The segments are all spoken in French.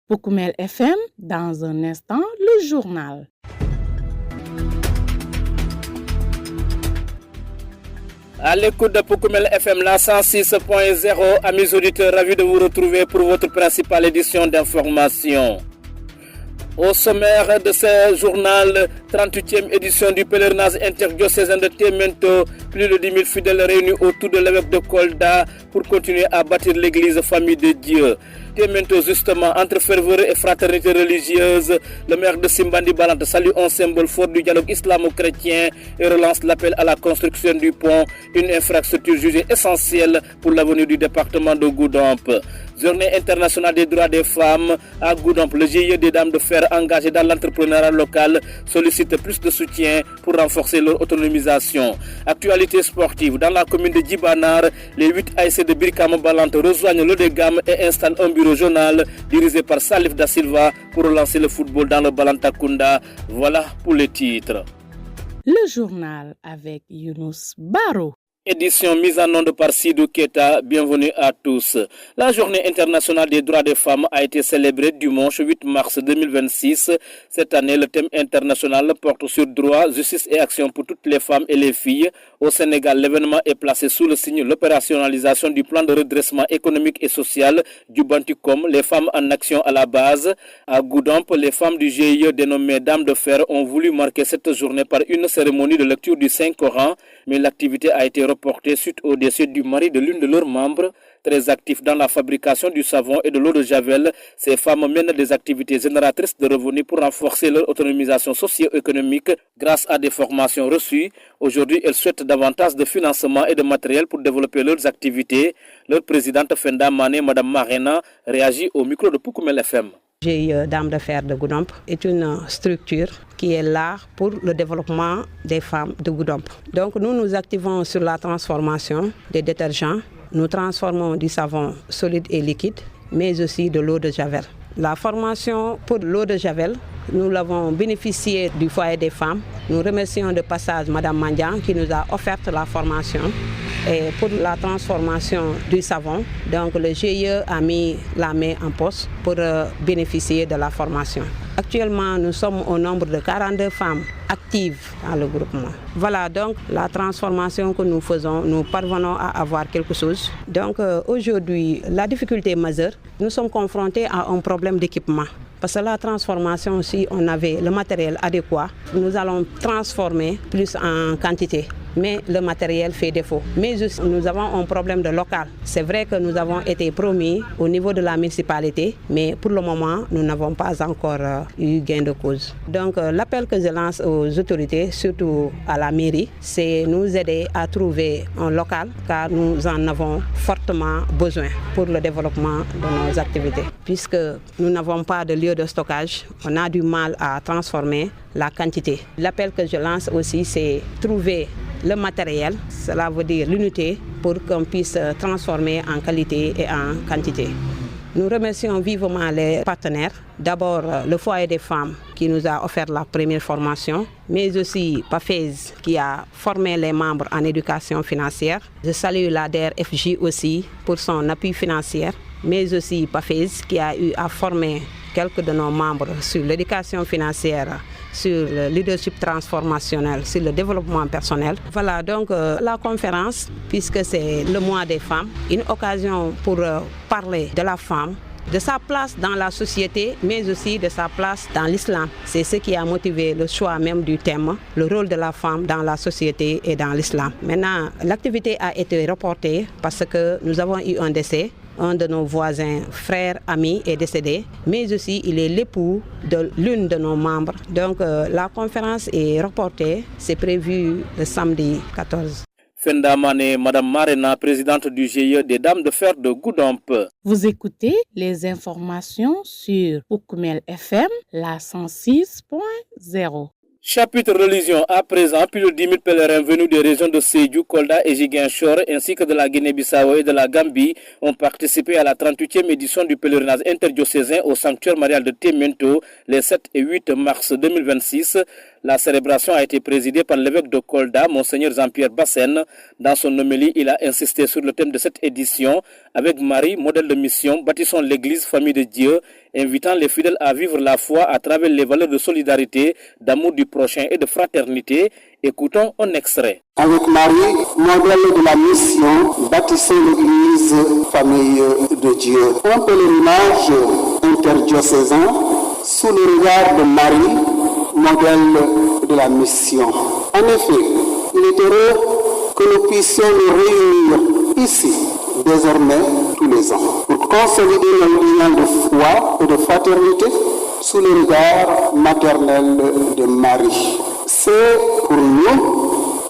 Poukoumel FM, dans un instant, le journal. À l'écoute de Poukoumel FM, la 106.0, amis auditeurs, ravis de vous retrouver pour votre principale édition d'information. Au sommaire de ce journal, 38e édition du pèlerinage interdiocésain de Témento, plus de 10 000 fidèles réunis autour de l'évêque de Kolda pour continuer à bâtir l'église famille de Dieu. Témento, justement, entre ferveur et fraternité religieuse, le maire de Simbandi Balante salue un symbole fort du dialogue islamo-chrétien et relance l'appel à la construction du pont, une infrastructure jugée essentielle pour l'avenir du département de Goudomp. Journée internationale des droits des femmes à Goudomp, le GIE des dames de fer engagées dans l'entrepreneuriat local sollicite plus de soutien pour renforcer leur autonomisation. Actualité sportive, dans la commune de Djibanar, les 8 ASC de Birkama Balante rejoignent l'Odegam et installent un bureau journal dirigé par Salif Da Silva pour relancer le football dans le Balantakunda. Voilà pour les titres. Le journal avec Younous Baro. Édition mise en onde par Sidou Keta, bienvenue à tous. La journée internationale des droits des femmes a été célébrée dimanche 8 mars 2026. Cette année, le thème international porte sur droit, justice et action pour toutes les femmes et les filles. Au Sénégal, l'événement est placé sous le signe de l'opérationnalisation du plan de redressement économique et social du Banticom, les femmes en action à la base. À Goudomp, les femmes du GIE dénommées Dames de Fer ont voulu marquer cette journée par une cérémonie de lecture du Saint-Coran, mais l'activité a été reportée suite au décès du mari de l'une de leurs membres. Très actifs dans la fabrication du savon et de l'eau de javel, ces femmes mènent des activités génératrices de revenus pour renforcer leur autonomisation socio-économique grâce à des formations reçues. Aujourd'hui, elles souhaitent davantage de financement et de matériel pour développer leurs activités. Leur présidente Fenda Mané, Madame Marena, réagit au micro de Poukoumel FM. GIE Dames de Fer de Goudomp est une structure qui est là pour le développement des femmes de Goudomp. Donc nous nous activons sur la transformation des détergents. Nous transformons du savon solide et liquide, mais aussi de l'eau de javel. La formation pour l'eau de javel, nous l'avons bénéficié du foyer des femmes. Nous remercions de passage Madame Mandian qui nous a offert la formation. Et pour la transformation du savon, donc le GIE a mis la main en poche pour bénéficier de la formation. Actuellement, nous sommes au nombre de 42 femmes actives dans le groupement. Voilà donc la transformation que nous faisons, nous parvenons à avoir quelque chose. Donc aujourd'hui, la difficulté majeure, nous sommes confrontés à un problème d'équipement. Parce que la transformation, si on avait le matériel adéquat, nous allons transformer plus en quantité. Mais le matériel fait défaut. Mais nous avons un problème de local. C'est vrai que nous avons été promis au niveau de la municipalité, mais pour le moment, nous n'avons pas encore eu gain de cause. Donc l'appel que je lance aux autorités, surtout à la mairie, c'est nous aider à trouver un local, car nous en avons fortement besoin pour le développement de nos activités. Puisque nous n'avons pas de lieu de stockage, on a du mal à transformer la quantité. L'appel que je lance aussi, c'est trouver le matériel, cela veut dire l'unité, pour qu'on puisse transformer en qualité et en quantité. Nous remercions vivement les partenaires. D'abord, le foyer des femmes qui nous a offert la première formation, mais aussi PAFES qui a formé les membres en éducation financière. Je salue la DRFJ aussi pour son appui financier, mais aussi PAFES qui a eu à former quelques de nos membres sur l'éducation financière, sur le leadership transformationnel, sur le développement personnel. Voilà donc la conférence, puisque c'est le mois des femmes, une occasion pour parler de la femme, de sa place dans la société, mais aussi de sa place dans l'islam. C'est ce qui a motivé le choix même du thème, le rôle de la femme dans la société et dans l'islam. Maintenant, l'activité a été reportée parce que nous avons eu un décès. Un de nos voisins, frères, amis est décédé, mais aussi il est l'époux de l'une de nos membres. Donc la conférence est reportée, c'est prévu le samedi 14. Fenda Mané, Madame Marena, présidente du GIE des Dames de Fer de Goudomp. Vous écoutez les informations sur Poukoumel FM, la 106.0. Chapitre religion à présent, plus de 10 000 pèlerins venus des régions de Sédhiou, Kolda et Ziguinchor ainsi que de la Guinée-Bissau et de la Gambie ont participé à la 38e édition du pèlerinage interdiocésain au sanctuaire marial de Témento les 7 et 8 mars 2026. La célébration a été présidée par l'évêque de Kolda, Monseigneur Jean-Pierre Bassène. Dans son homélie, il a insisté sur le thème de cette édition avec Marie, modèle de mission, bâtissons l'Église, famille de Dieu, invitant les fidèles à vivre la foi à travers les valeurs de solidarité, d'amour du prochain et de fraternité. Écoutons un extrait. Avec Marie, modèle de la mission, bâtissons l'Église, famille de Dieu. Un pèlerinage interdiocésain sous le regard de Marie, modèle de la mission. En effet, il est heureux que nous puissions nous réunir ici, désormais tous les ans, pour consolider nos liens de foi et de fraternité sous le regard maternel de Marie. C'est pour nous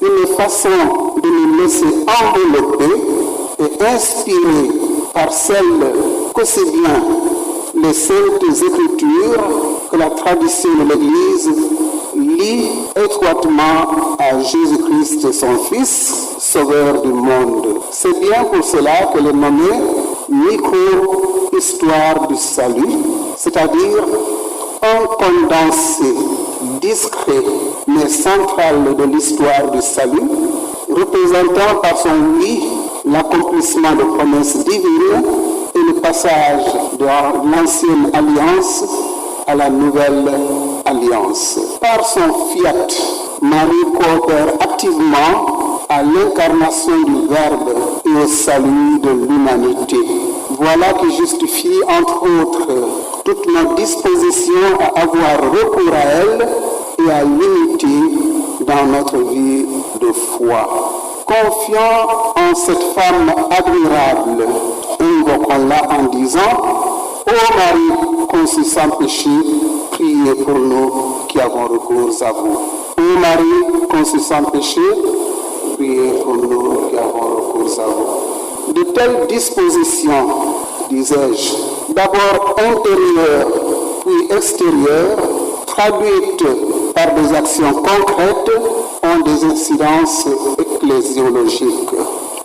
une façon de nous laisser envelopper et inspirer par celle qu'aussi bien les Saintes Écritures que la tradition de l'Église lie étroitement à Jésus-Christ, son Fils, Sauveur du monde. C'est bien pour cela que le nommé micro-histoire du salut, c'est-à-dire un condensé discret mais central de l'histoire du salut, représentant par son oui l'accomplissement de promesses divines et le passage de l'ancienne alliance à la nouvelle alliance. Par son fiat, Marie coopère activement à l'incarnation du Verbe et au salut de l'humanité. Voilà qui justifie, entre autres, toute notre disposition à avoir recours à elle et à l'unité dans notre vie de foi. Confiant en cette femme admirable, invoquons-la en disant: Ô Marie, conçue sans péché, priez pour nous qui avons recours à vous. Ô Marie, conçue sans péché, priez pour nous qui avons recours à vous. De telles dispositions, disais-je, d'abord intérieures puis extérieures, traduites par des actions concrètes, ont des incidences ecclésiologiques.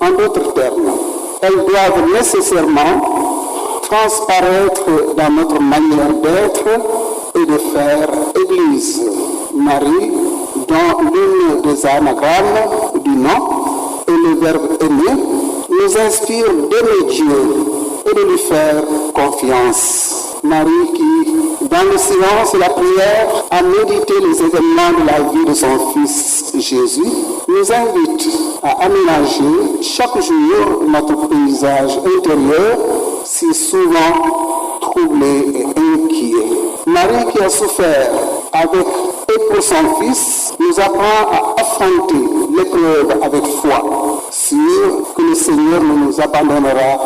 En d'autres termes, elles doivent nécessairement transparaître dans notre manière d'être et de faire Église. Marie, dont l'une des anagrammes du nom et le verbe aimer, nous inspire d'aimer Dieu et de lui faire confiance. Marie qui, dans le silence et la prière, a médité les événements de la vie de son Fils Jésus, nous invite à aménager chaque jour notre paysage intérieur, si souvent troublé et inquiet. Marie qui a souffert avec et pour son Fils, nous apprend à affronter l'épreuve avec foi, sûr que le Seigneur ne nous abandonnera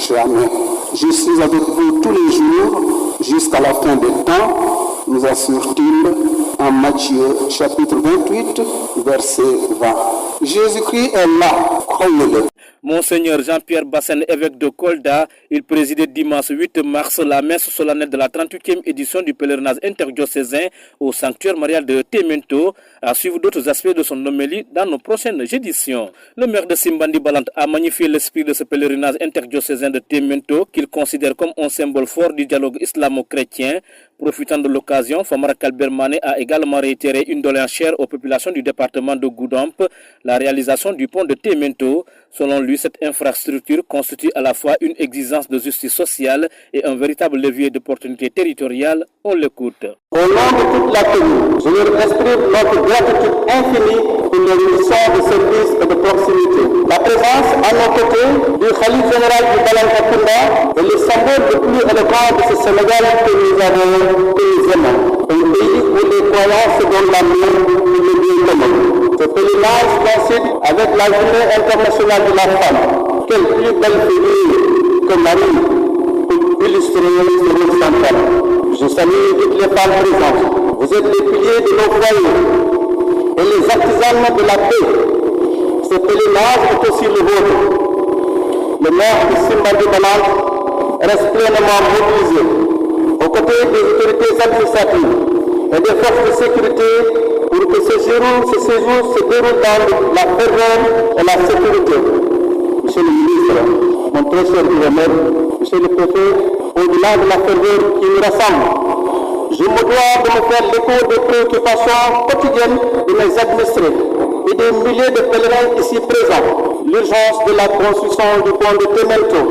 jamais. Je suis avec vous tous les jours jusqu'à la fin des temps, nous assure-t-il en Matthieu chapitre 28, verset 20. Jésus-Christ est là, croyez-le. Monseigneur Jean-Pierre Bassène, évêque de Kolda, il présidait dimanche 8 mars la messe solennelle de la 38e édition du pèlerinage interdiocésain au sanctuaire marial de Témento, à suivre d'autres aspects de son homélie dans nos prochaines éditions. Le maire de Simbandi Balant a magnifié l'esprit de ce pèlerinage interdiocésain de Témento qu'il considère comme un symbole fort du dialogue islamo-chrétien. Profitant de l'occasion, Famara Kalbermané a également réitéré une doléance chère aux populations du département de Goudomp, la réalisation du pont de Témento. Selon lui, cette infrastructure constitue à la fois une exigence de justice sociale et un véritable levier d'opportunité territoriale. On l'écoute. Au nom de toute la commune, je leur exprime notre gratitude infinie pour leur mission de service et de proximité. La présence à nos côtés du Khalife général du Balantakunda est le symbole le plus éloquent de ce Sénégal que nous aimons. Un pays où les croyants se donnent la main pour le bien commun. Ce pèlerinage coïncide avec la journée internationale de la femme. Quelle plus belle figure que Marie pour illustrer ce rôle central. Je salue toutes les femmes présentes. Vous êtes les piliers de nos foyers et les artisans de la paix. Ce pèlerinage est aussi le vôtre. Le maire de Simbandi Balant reste pleinement mobilisé aux côtés des autorités administratives et des forces de sécurité pour que ce séjour se déroule dans la ferveur et la sécurité. Monsieur le ministre, mon très cher gouverneur, monsieur le préfet, au-delà de la ferveur qui nous rassemble, je me dois de me faire l'écho des préoccupations quotidiennes de mes administrés et des milliers de pèlerins ici présents. L'urgence de la construction du pont de Témento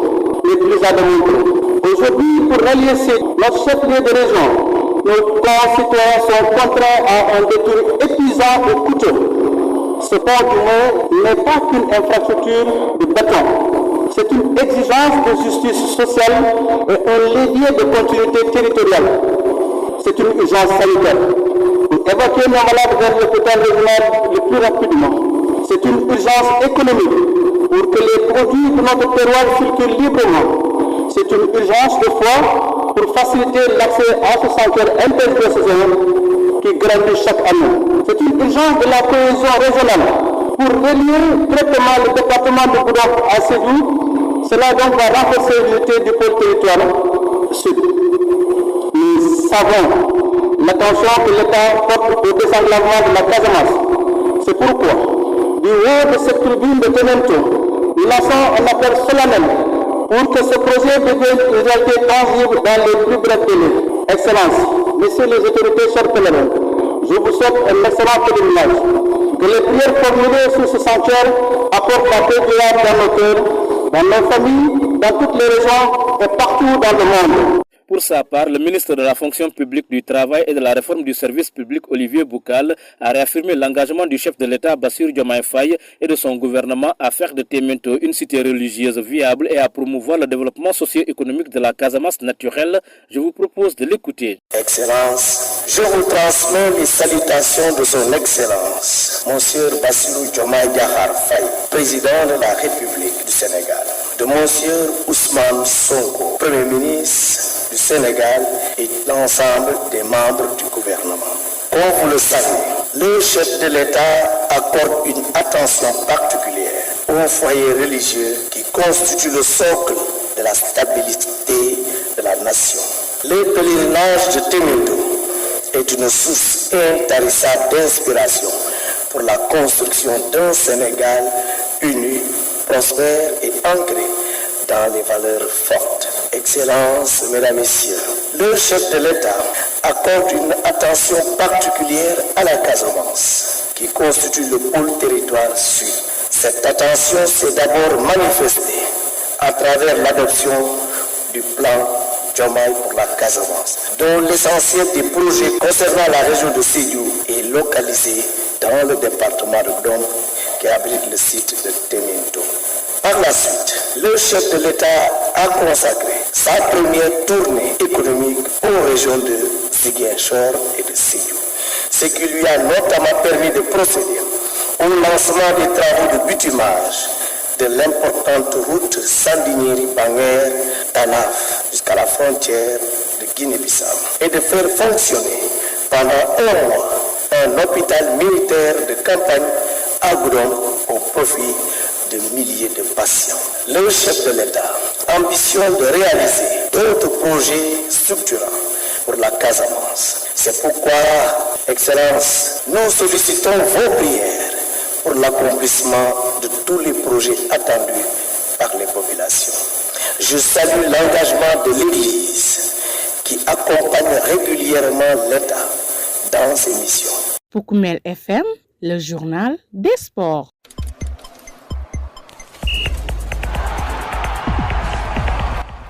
n'est plus à démontrer. Aujourd'hui, pour relier notre chef-lieu de région, nos concitoyens sont contraints à un détour épuisant et coûteux. Ce pont du Mont n'est pas qu'une infrastructure de béton. C'est une exigence de justice sociale et un levier de continuité territoriale. C'est une urgence sanitaire. Pour évacuer nos malades vers l'hôpital régional le plus rapidement. C'est une urgence économique pour que les produits de notre terroir circulent librement. C'est une urgence de foi pour faciliter l'accès à ce sanctuaire interprofessionnel qui grandit chaque année. C'est une urgence de la cohésion régionale pour relier directement le département de Goudomp à Sédhiou. Cela donc va renforcer l'unité du pôle territoire sud. Nous savons l'attention que l'État porte au désengagement de la Casamance. C'est pourquoi, du haut de cette tribune de Témento, nous lançons un appel solennel pour que ce projet devienne une réalité tangible dans les plus brefs délais. Excellence, messieurs les autorités, chers pèlerins, je vous souhaite un excellent pèlerinage. Que les prières formulées sur ce sanctuaire apportent la paix durable dans nos cœurs, dans nos familles, dans toutes les régions et partout dans le monde. Pour sa part, le ministre de la fonction publique, du travail et de la réforme du service public, Olivier Boucal, a réaffirmé l'engagement du chef de l'État, Bassirou Diomaye Faye, et de son gouvernement à faire de Témento une cité religieuse viable et à promouvoir le développement socio-économique de la Casamance naturelle. Je vous propose de l'écouter. Excellence, je vous transmets les salutations de son Excellence, Monsieur Bassirou Diomaye Diakhar Faye, président de la République du Sénégal, de Monsieur Ousmane Sonko, Premier ministre du Sénégal et l'ensemble des membres du gouvernement. Comme vous le savez, le chef de l'État accorde une attention particulière aux foyers religieux qui constituent le socle de la stabilité de la nation. Le pèlerinage de Témento est une source intarissable d'inspiration pour la construction d'un Sénégal uni, prospère et ancré dans les valeurs fortes. Excellences, Mesdames, Messieurs, le chef de l'État accorde une attention particulière à la Casamance, qui constitue le pôle territoire sud. Cette attention s'est d'abord manifestée à travers l'adoption du plan Diomaye pour la Casamance, dont l'essentiel des projets concernant la région de Sédhiou est localisé dans le département de Goudomp, qui abrite le site de Témento. Par la suite, le chef de l'État a consacré sa première tournée économique aux régions de Ziguinchor et de Sédhiou, ce qui lui a notamment permis de procéder au lancement des travaux de bitumage de l'importante route Sandiniéry-Banguère-Tanaf jusqu'à la frontière de Guinée-Bissau et de faire fonctionner pendant un mois un hôpital militaire de campagne à Goudomp au profit de milliers de patients. Le chef de l'État ambitionne de réaliser d'autres projets structurants pour la Casamance. C'est pourquoi, Excellence, nous sollicitons vos prières pour l'accomplissement de tous les projets attendus par les populations. Je salue l'engagement de l'Église qui accompagne régulièrement l'État dans ses missions. Pour Koumel FM, le journal des sports.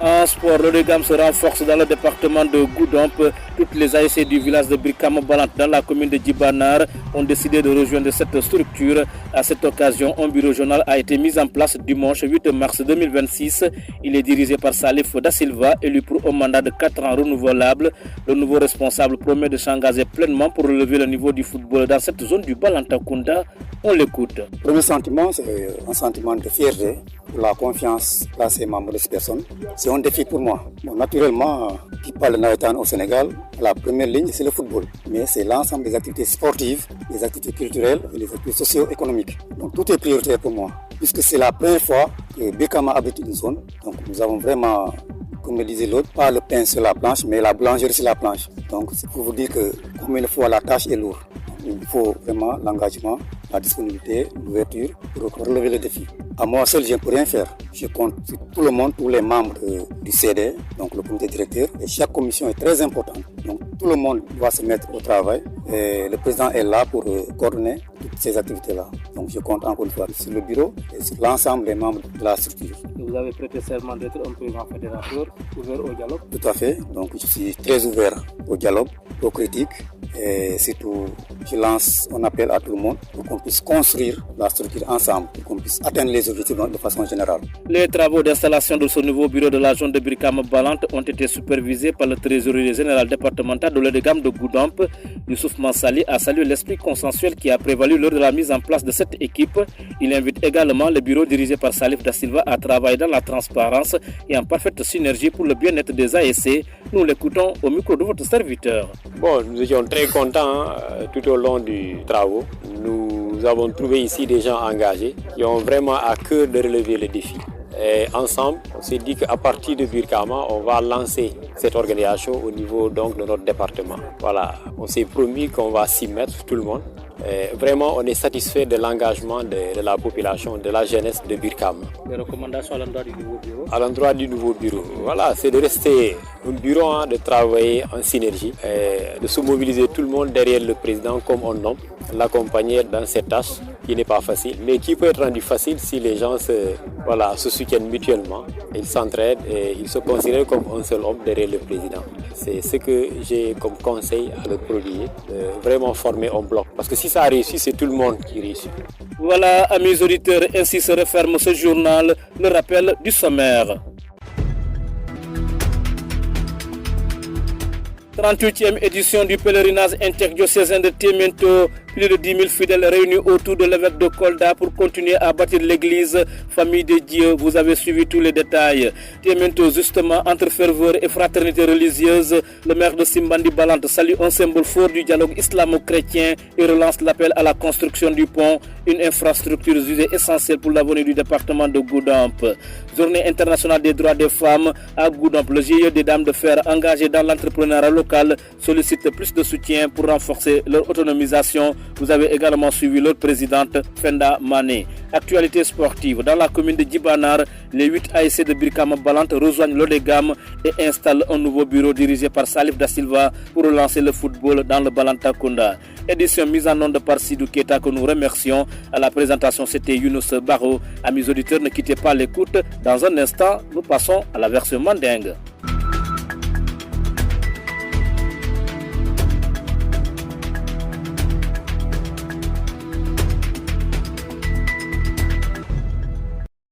En sport, le Regam se renforce dans le département de Goudomp. Toutes les ASC du village de Brikama-Balante dans la commune de Djibanar ont décidé de rejoindre cette structure. À cette occasion, un bureau régional a été mis en place dimanche 8 mars 2026. Il est dirigé par Salif Da Silva, élu pour un mandat de 4 ans renouvelable. Le nouveau responsable promet de s'engager pleinement pour relever le niveau du football dans cette zone du Balantakunda. On l'écoute. Le premier sentiment, c'est un sentiment de fierté pour la confiance placée membres de cette personne. C'est un défi pour moi. Bon, naturellement, qui parle de Nawetan au Sénégal, la première ligne, c'est le football. Mais c'est l'ensemble des activités sportives, des activités culturelles et des activités socio-économiques. Donc tout est prioritaire pour moi, puisque c'est la première fois que Brikama habite une zone. Donc nous avons vraiment, comme le disait l'autre, pas le pain sur la planche, mais la boulangerie sur la planche. Donc c'est pour vous dire que combien de fois la tâche est lourde. il faut vraiment l'engagement, la disponibilité, l'ouverture pour relever le défi. À moi seul, je ne peux rien faire. Je compte sur tout le monde, tous les membres du CD, donc le comité directeur, et chaque commission est très importante. Donc tout le monde doit se mettre au travail et le président est là pour coordonner toutes ces activités-là. Donc je compte encore une fois sur le bureau et sur l'ensemble des membres de la structure. Vous avez prêté serment d'être un président fédérateur ouvert au dialogue? Tout à fait. Donc je suis très ouvert au dialogue, aux critiques et surtout je lance un appel à tout le monde pour qu'on puisse construire la structure ensemble, pour qu'on puisse atteindre les objectifs de façon générale. Les travaux d'installation de ce nouveau bureau de la zone de Brikama-Balante ont été supervisés par le trésorier général départemental de l'EDGAM de Goudomp. Youssouf Mansali a salué l'esprit consensuel qui a prévalu lors de la mise en place de cette équipe. Il invite également le bureau dirigé par Salif Da Silva à travailler dans la transparence et en parfaite synergie pour le bien-être des ASC. Nous l'écoutons au micro de votre serviteur. Bon, nous étions très contents tout au long du travaux. Nous avons trouvé ici des gens engagés qui ont vraiment à cœur de relever les défis. Et ensemble, on s'est dit qu'à partir de Brikama, on va lancer cette organisation au niveau donc, de notre département. Voilà, on s'est promis qu'on va s'y mettre, tout le monde. Et vraiment, on est satisfait de l'engagement de la population, de la jeunesse de Brikama. Les recommandations à l'endroit du nouveau bureau? À l'endroit du nouveau bureau, voilà, c'est de rester un bureau, de travailler en synergie, et de se mobiliser tout le monde derrière le président comme un homme, l'accompagner dans cette tâche qui n'est pas facile, mais qui peut être rendue facile si les gens se soutiennent mutuellement, ils s'entraident et ils se considèrent comme un seul homme derrière le président. C'est ce que j'ai comme conseil à leur prodiguer, de vraiment former un bloc. Parce que si ça réussit, c'est tout le monde qui réussit. Voilà, amis auditeurs, ainsi se referme ce journal, le rappel du sommaire. 38e édition du pèlerinage interdiocésain de Témento. Plus de 10 000 fidèles réunis autour de l'évêque de Kolda pour continuer à bâtir l'église Famille de Dieu. Vous avez suivi tous les détails. Témento, justement, entre ferveur et fraternité religieuse, le maire de Simbandi Balante salue un symbole fort du dialogue islamo-chrétien et relance l'appel à la construction du pont, une infrastructure jugée essentielle pour l'avenir du département de Goudomp. Journée internationale des droits des femmes à Goudomp. Le GIE des Dames de Fer engagé dans l'entrepreneuriat local sollicite plus de soutien pour renforcer leur autonomisation. Vous avez également suivi leur présidente Fenda Mané. Actualité sportive. Dans la commune de Djibanar, les 8 ASC de Brikama-Balante rejoignent l'ODEGAM et installent un nouveau bureau dirigé par Salif Da Silva pour relancer le football dans le Balantakunda. Édition mise en onde par Sidou Keita que nous remercions. À la présentation, c'était Younous Baro. Amis auditeurs, ne quittez pas l'écoute. Dans un instant, nous passons à la version mandingue.